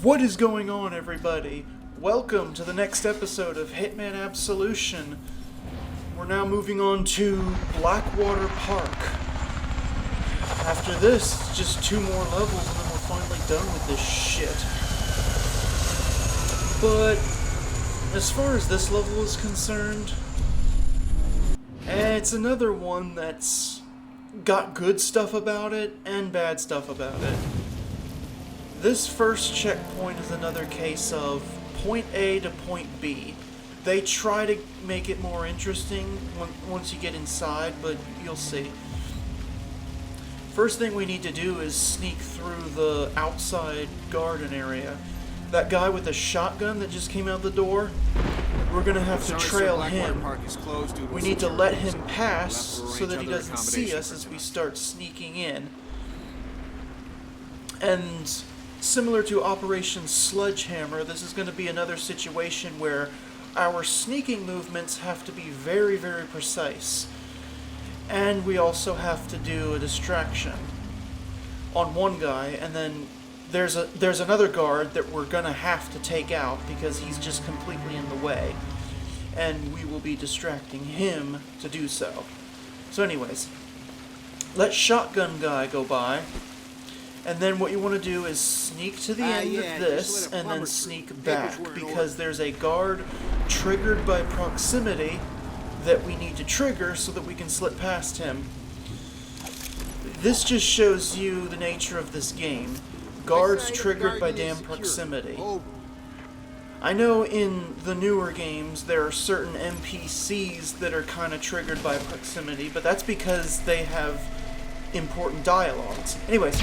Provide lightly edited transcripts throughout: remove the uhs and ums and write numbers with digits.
What is going on, everybody? Welcome to the next episode of Hitman Absolution. We're now moving on to Blackwater Park. After this, just 2 more levels and then we're finally done with this shit. But as far as this level is concerned, it's another one that's got good stuff about it and bad stuff about it. This first checkpoint is another case of point A to point B. They try to make it more interesting once you get inside, but you'll see. First thing we need to do is sneak through the outside garden area. That guy with the shotgun that just came out the door, we're gonna have to trail him. We need to let him pass so that he doesn't see us as we start sneaking in. And similar to Operation Sledgehammer, this is going to be another situation where our sneaking movements have to be very, very precise. And we also have to do a distraction on one guy, and then there's another guard that we're going to have to take out because he's just completely in the way. And we will be distracting him to do so. So anyways, let shotgun guy go by. And then what you want to do is sneak to the end of this and then sneak back, because there's a guard triggered by proximity that we need to trigger so that we can slip past him. This just shows you the nature of this game. Guards triggered by damn proximity. I know in the newer games there are certain NPCs that are kind of triggered by proximity, but that's because they have important dialogues. Anyways,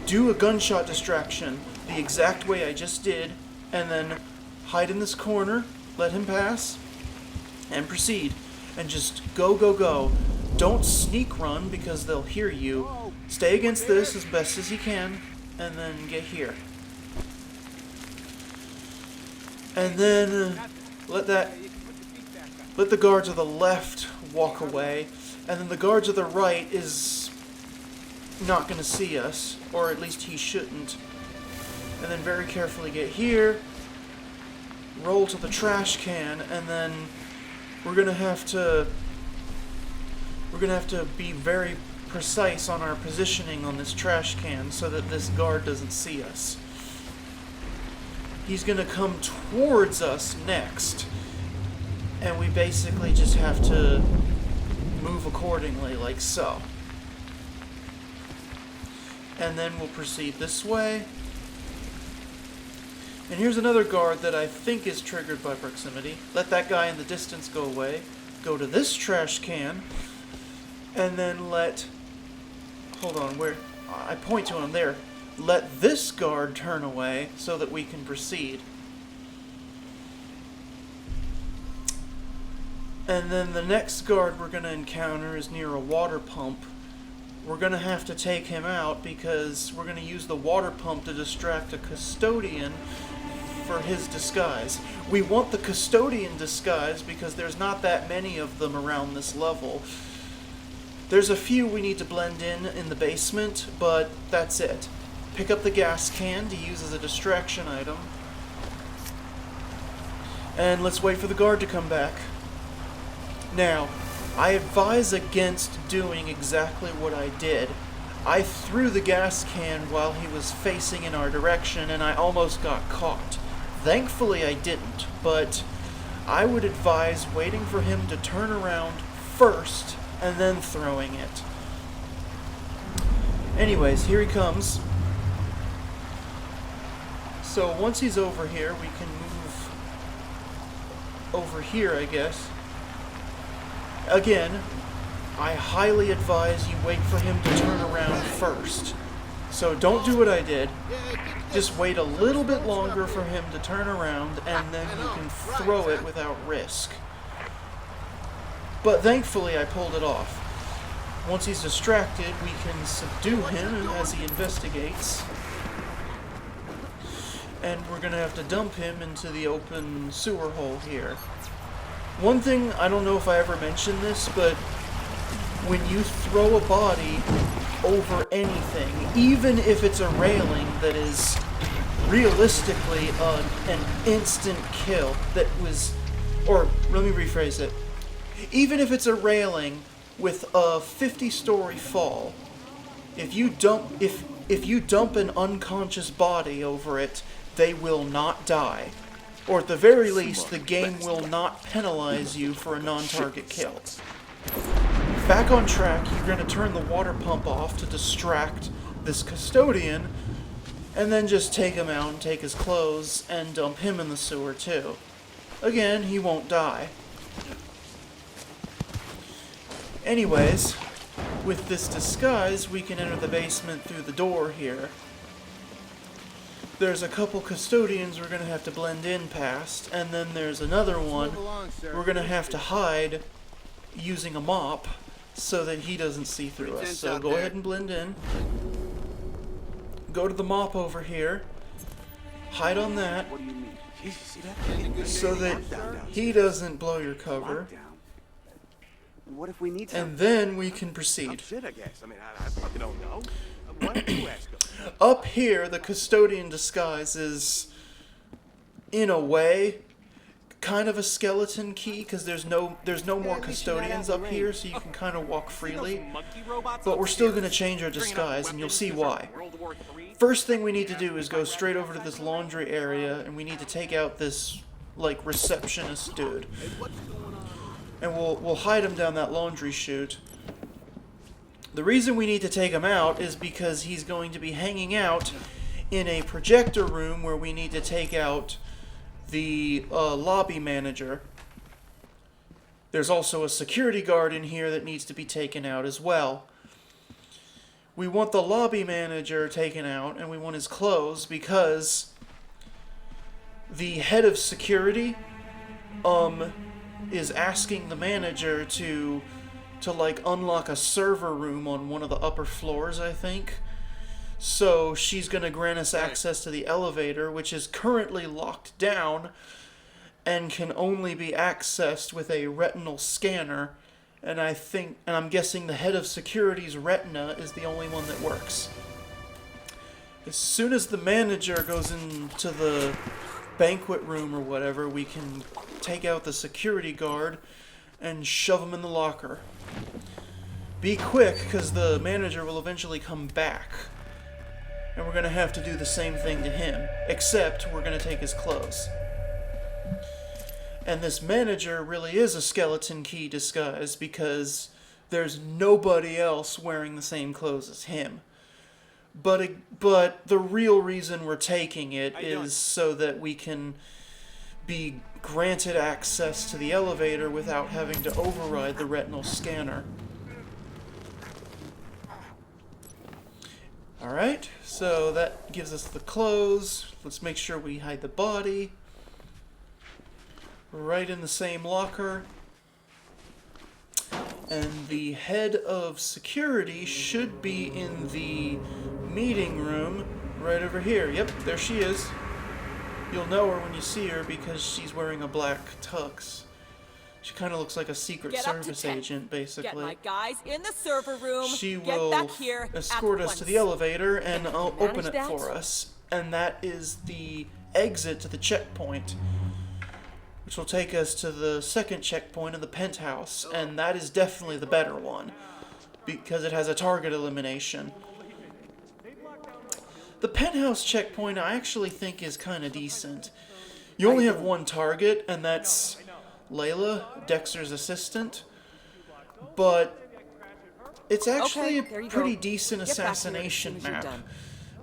do a gunshot distraction the exact way I just did, and then hide in this corner, let him pass, and proceed. And just go, go, go. Don't sneak run because they'll hear you. Stay against this as best as you can, and then get here. And then let the guard to the left walk away. And then the guard to the right is not going to see us, or at least he shouldn't. And then very carefully get here, roll to the trash can, and then we're going to have to be very precise on our positioning on this trash can so that this guard doesn't see us. He's going to come towards us next, and we basically just have to move accordingly, like so. And then we'll proceed this way. And here's another guard that I think is triggered by proximity. Let that guy in the distance go away. Go to this trash can. And then hold on, where? I point to him there. Let this guard turn away so that we can proceed. And then the next guard we're going to encounter is near a water pump. We're going to have to take him out because we're going to use the water pump to distract a custodian for his disguise. We want the custodian disguise because there's not that many of them around this level. There's a few we need to blend in the basement, but that's it. Pick up the gas can to use as a distraction item. And let's wait for the guard to come back. Now, I advise against doing exactly what I did. I threw the gas can while he was facing in our direction, and I almost got caught. Thankfully I didn't, but I would advise waiting for him to turn around first, and then throwing it. Anyways, here he comes. So once he's over here, we can move over here, I guess. Again, I highly advise you wait for him to turn around first. So don't do what I did. Just wait a little bit longer for him to turn around, and then you can throw it without risk. But thankfully I pulled it off. Once he's distracted, we can subdue him as he investigates. And we're going to have to dump him into the open sewer hole here. One thing, I don't know if I ever mentioned this, but when you throw a body over anything, even if it's a railing that is realistically an instant kill that was, or let me rephrase it, even if it's a railing with a 50-story fall, if you dump an unconscious body over it, they will not die. Or at the very least, the game will not penalize you for a non-target kill. Back on track, you're going to turn the water pump off to distract this custodian, and then just take him out and take his clothes and dump him in the sewer too. Again, he won't die. Anyways, with this disguise, we can enter the basement through the door here. There's a couple custodians we're going to have to blend in past, and then there's another one we're going to have to hide using a mop so that he doesn't see through us. So go ahead and blend in. Go to the mop over here. Hide on that so that he doesn't blow your cover. What if we need and then we can proceed. shit, I guess. I mean, I don't know. Why don't you ask him? Up here, the custodian disguise is, in a way, kind of a skeleton key, because there's no more custodians up here, so you can kind of walk freely. But we're still going to change our disguise, and you'll see why. First thing we need to do is go straight over to this laundry area, and we need to take out this, like, receptionist dude. And we'll hide him down that laundry chute. The reason we need to take him out is because he's going to be hanging out in a projector room where we need to take out the lobby manager. There's also a security guard in here that needs to be taken out as well. We want the lobby manager taken out, and we want his clothes because the head of security is asking the manager to like unlock a server room on one of the upper floors, I think. So she's going to grant us access to the elevator, which is currently locked down and can only be accessed with a retinal scanner. And I'm guessing the head of security's retina is the only one that works. As soon as the manager goes into the banquet room or whatever, we can take out the security guard and shove him in the locker. Be quick, because the manager will eventually come back. And we're going to have to do the same thing to him, except we're going to take his clothes. And this manager really is a skeleton key disguise, because there's nobody else wearing the same clothes as him. But the real reason we're taking it is so that we can be granted access to the elevator without having to override the retinal scanner. Alright, so that gives us the clothes. Let's make sure we hide the body. Right in the same locker. And the head of security should be in the meeting room right over here. Yep, there she is. You'll know her when you see her because she's wearing a black tux. She kind of looks like a Secret Service agent, basically. Get my guys in the server room. She Get will back here escort us to the elevator and open it for us. And that is the exit to the checkpoint, which will take us to the second checkpoint in the Penthouse. And that is definitely the better one, because it has a target elimination. The Penthouse checkpoint I actually think is kind of decent. You only have one target, and that's Layla, Dexter's assistant. But it's actually a pretty decent assassination map.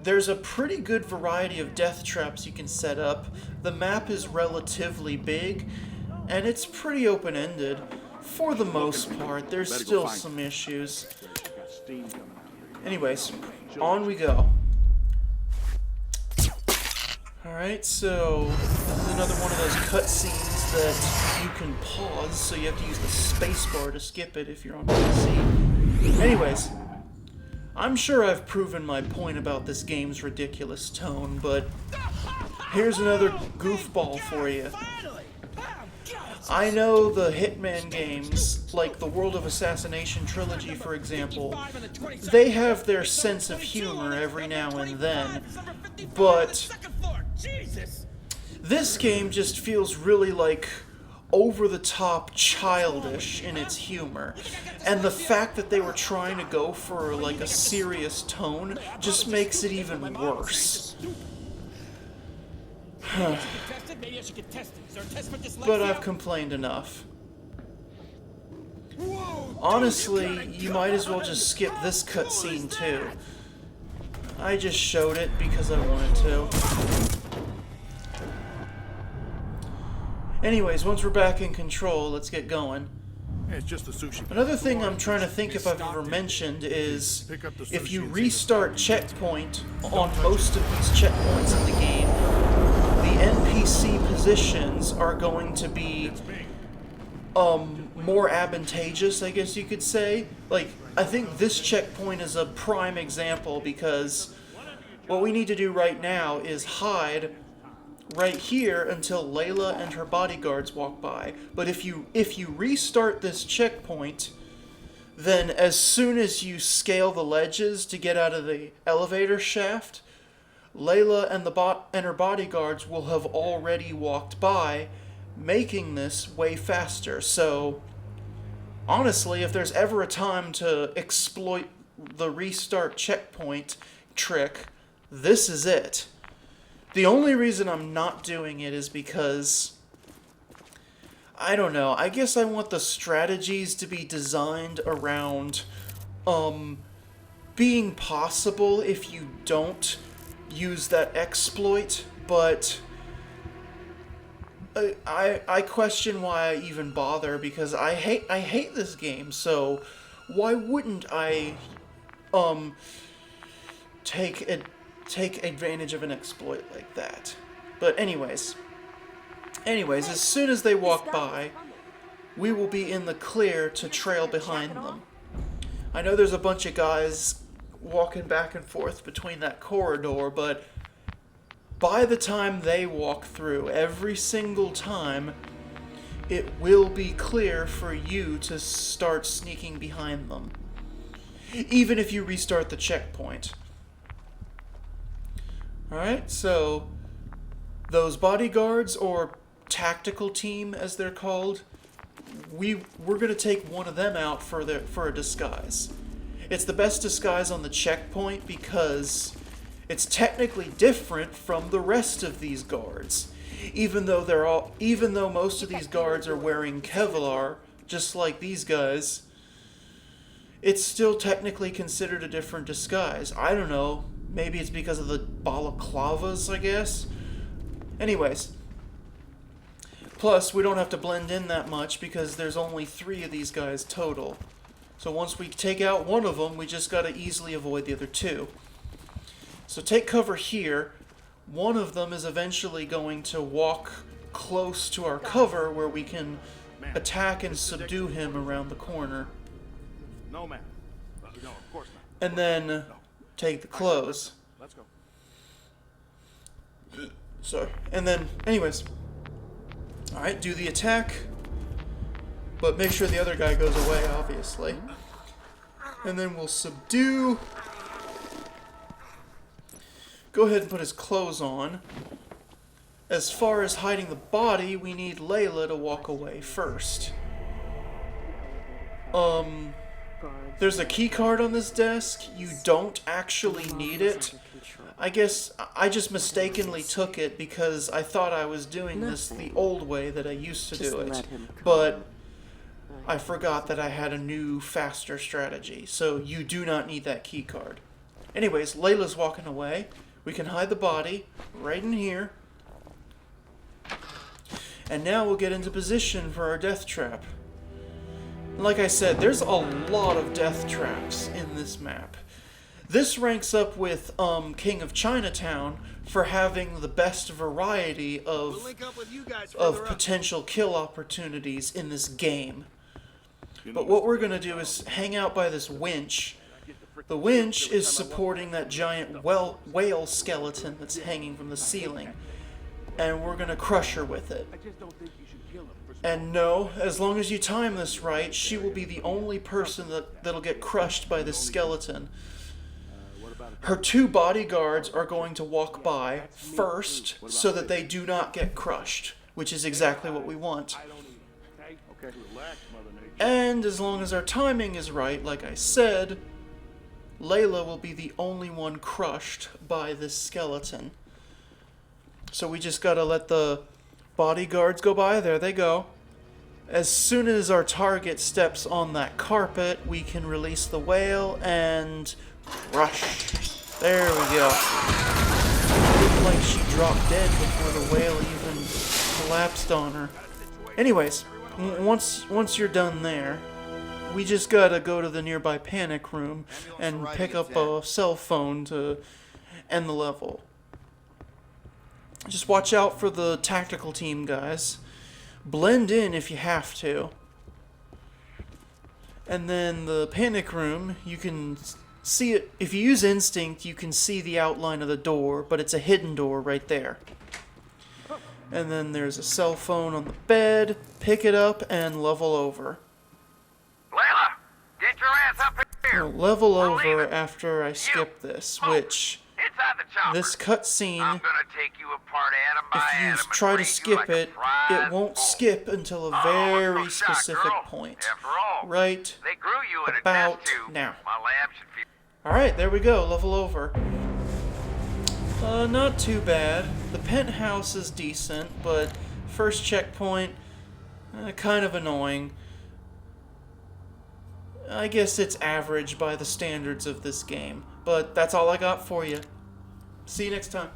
There's a pretty good variety of death traps you can set up. The map is relatively big, and it's pretty open-ended. For the most part, there's still some issues. Anyways, on we go. Alright, so this is another one of those cutscenes that you can pause, so you have to use the spacebar to skip it if you're on PC. Anyways, I'm sure I've proven my point about this game's ridiculous tone, but here's another goofball for you. I know the Hitman games, like the World of Assassination trilogy, for example, they have their sense of humor every now and then, but Jesus! This game just feels really like over-the-top childish in its humor. And the fact that they were trying to go for like a serious tone just makes it even worse. But I've complained enough. Honestly, you might as well just skip this cutscene too. I just showed it because I wanted to. Anyways, once we're back in control, let's get going. It's just the sushi. Another thing I'm trying to think if I've ever mentioned is if you restart checkpoint on most of these checkpoints in the game, the NPC positions are going to be more advantageous, I guess you could say. Like, I think this checkpoint is a prime example because what we need to do right now is hide right here until Layla and her bodyguards walk by. But if you restart this checkpoint, then as soon as you scale the ledges to get out of the elevator shaft, Layla and her bodyguards will have already walked by, making this way faster. So honestly, if there's ever a time to exploit the restart checkpoint trick, this is it. The only reason I'm not doing it is because, I don't know, I guess I want the strategies to be designed around being possible if you don't use that exploit, but I question why I even bother, because I hate this game, so why wouldn't I take advantage of an exploit like that? But anyways, as soon as they walk by, we will be in the clear to trail behind them. I know there's a bunch of guys walking back and forth between that corridor, but by the time they walk through, every single time, it will be clear for you to start sneaking behind them, even if you restart the checkpoint. Alright, so those bodyguards, or tactical team as they're called, we're going to take one of them out for a disguise. It's the best disguise on the checkpoint because it's technically different from the rest of these guards. Even though most of these guards are wearing Kevlar, just like these guys, it's still technically considered a different disguise. I don't know. Maybe it's because of the balaclavas, I guess. Anyways. Plus, we don't have to blend in that much because there's only 3 of these guys total. So once we take out one of them, we just gotta easily avoid the other 2. So take cover here. One of them is eventually going to walk close to our cover where we can attack and subdue him around the corner. No, man. No, of course not. And then take the clothes. Let's go. Sorry. And then, anyways. Alright, do the attack. But make sure the other guy goes away, obviously. And then we'll subdue. Go ahead and put his clothes on. As far as hiding the body, we need Layla to walk away first. There's a key card on this desk. You don't actually need it. I guess I just mistakenly took it because I thought I was doing this the old way that I used to do it. But I forgot that I had a new, faster strategy. So you do not need that key card. Anyways, Layla's walking away. We can hide the body right in here. And now we'll get into position for our death trap. Like I said, there's a lot of death traps in this map. This ranks up with King of Chinatown for having the best variety of potential kill opportunities in this game. But what we're going to do is hang out by this winch. The winch is supporting that giant whale skeleton that's hanging from the ceiling. And we're going to crush her with it. And no, as long as you time this right, she will be the only person that'll get crushed by this skeleton. her 2 bodyguards are going to walk by first so that they do not get crushed, which is exactly what we want. Okay, relax, Mother Nature. And as long as our timing is right, like I said, Layla will be the only one crushed by this skeleton. So we just gotta let the bodyguards go by. There they go. As soon as our target steps on that carpet, we can release the whale and crush. There we go. Looked like she dropped dead before the whale even collapsed on her. Anyways, once you're done there, we just gotta go to the nearby panic room and pick up a cell phone to end the level. Just watch out for the tactical team, guys. Blend in if you have to. And then the panic room, you can see it. If you use instinct, you can see the outline of the door, but it's a hidden door right there. And then there's a cell phone on the bed. Pick it up and level over. Layla, get your ass up here. Level over after I skip this, which Inside the chopper. this cutscene, I'm gonna take you apart atom by if you atom and try to grade you skip like a it, fried it won't bull. skip until a Oh, very what's so shot, specific girl? point. After all, Right they grew you in a about test tube. now. My lab should feel. Alright, there we go, level over. Not too bad. The penthouse is decent, but first checkpoint, kind of annoying. I guess it's average by the standards of this game, but that's all I got for you. See you next time.